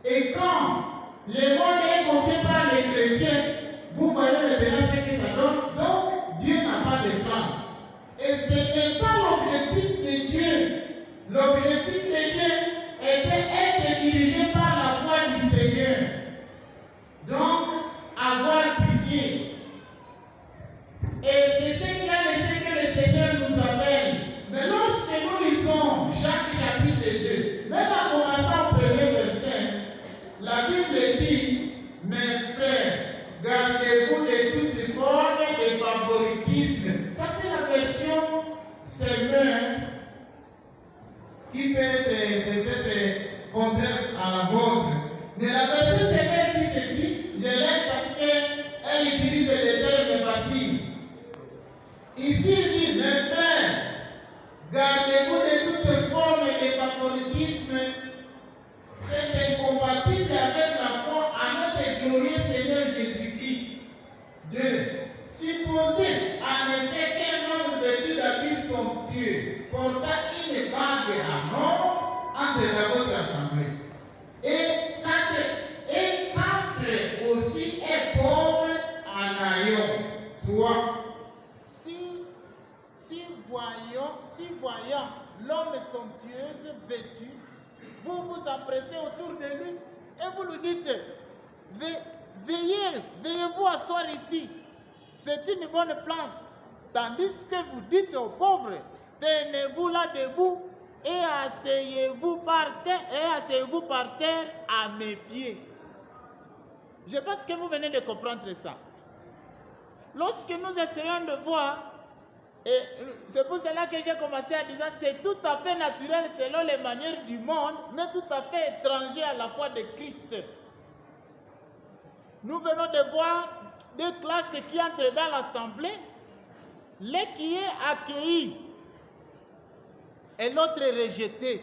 Et quand le monde est copié par les chrétiens, vous voyez maintenant ce que ça donne. Donc, Dieu n'a pas de place. Et ce n'est pas l'objectif de Dieu. L'objectif de Dieu était être dirigé par la foi du Seigneur. Donc, avoir pitié. Et c'est ce qu'il y a de ce que le Seigneur nous appelle. Mais lorsque nous lisons Jacques chapitre 2, même en commençant au premier verset, la Bible dit, mes frères, gardez-vous de toute forme de favoritisme. Ça, c'est la version Semeur qui peut être peut-être contraire à la vôtre. Mais la version Semeur dit ceci, je l'aime parce qu'elle utilise des termes faciles. Ici, il dit, mes frères, gardez-vous de toute forme de favoritisme. C'est incompatible avec la foi à notre glorieux Seigneur Jésus-Christ. 2. Supposez en effet qu'un homme vêtu d'habits somptueux porta une bague à mort entre votre assemblée. Et quatre aussi est pauvre en ayant. 3. Si voyant l'homme somptueux vêtu, vous vous empressez autour de lui et vous lui dites, veuillez-vous asseoir ici, c'est une bonne place. Tandis que vous dites aux pauvres, tenez-vous là debout et asseyez-vous par terre à mes pieds. Je pense que vous venez de comprendre ça. Lorsque nous essayons de voir, et c'est pour cela que j'ai commencé à dire, c'est tout à fait naturel selon les manières du monde, mais tout à fait étranger à la foi de Christ. Nous venons de voir deux classes qui entrent dans l'assemblée, l'un qui est accueilli et l'autre rejeté.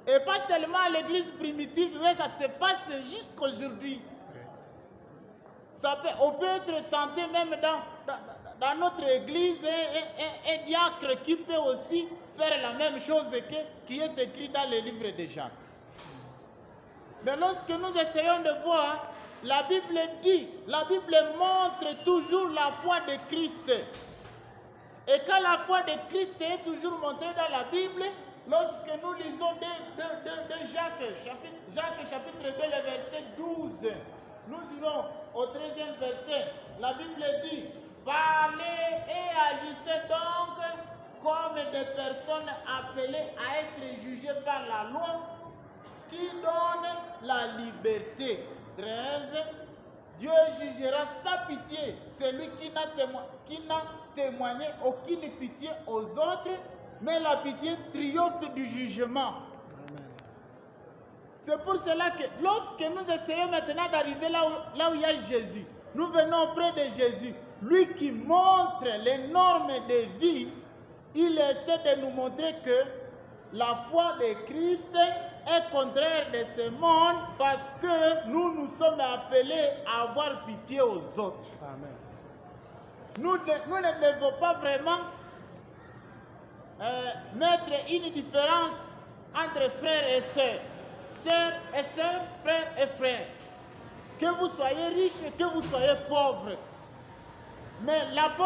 Et pas seulement à l'église primitive, mais ça se passe jusqu'aujourd'hui. On peut être tenté même dans notre église, un diacre qui peut aussi faire la même chose qui est écrit dans le livre de Jacques. Mais lorsque nous essayons de voir, la Bible montre toujours la foi de Christ. Et quand la foi de Christ est toujours montrée dans la Bible, lorsque nous lisons de Jacques chapitre 2, le verset 12, nous irons au 13e verset. La Bible dit, parlez et agissez donc comme des personnes appelées à être jugées par la loi qui donne la liberté. 13. Dieu jugera sans pitié celui qui n'a témoigné aucune pitié aux autres, mais la pitié triomphe du jugement. C'est pour cela que lorsque nous essayons maintenant d'arriver là où il y a Jésus, nous venons auprès de Jésus, lui qui montre les normes de vie, il essaie de nous montrer que la foi de Christ est contraire de ce monde parce que nous sommes appelés à avoir pitié aux autres. Amen. Nous ne devons pas vraiment mettre une différence entre frères et sœurs. Sœurs et sœurs, frères et frères. Que vous soyez riches, que vous soyez pauvres. Mais l'apôtre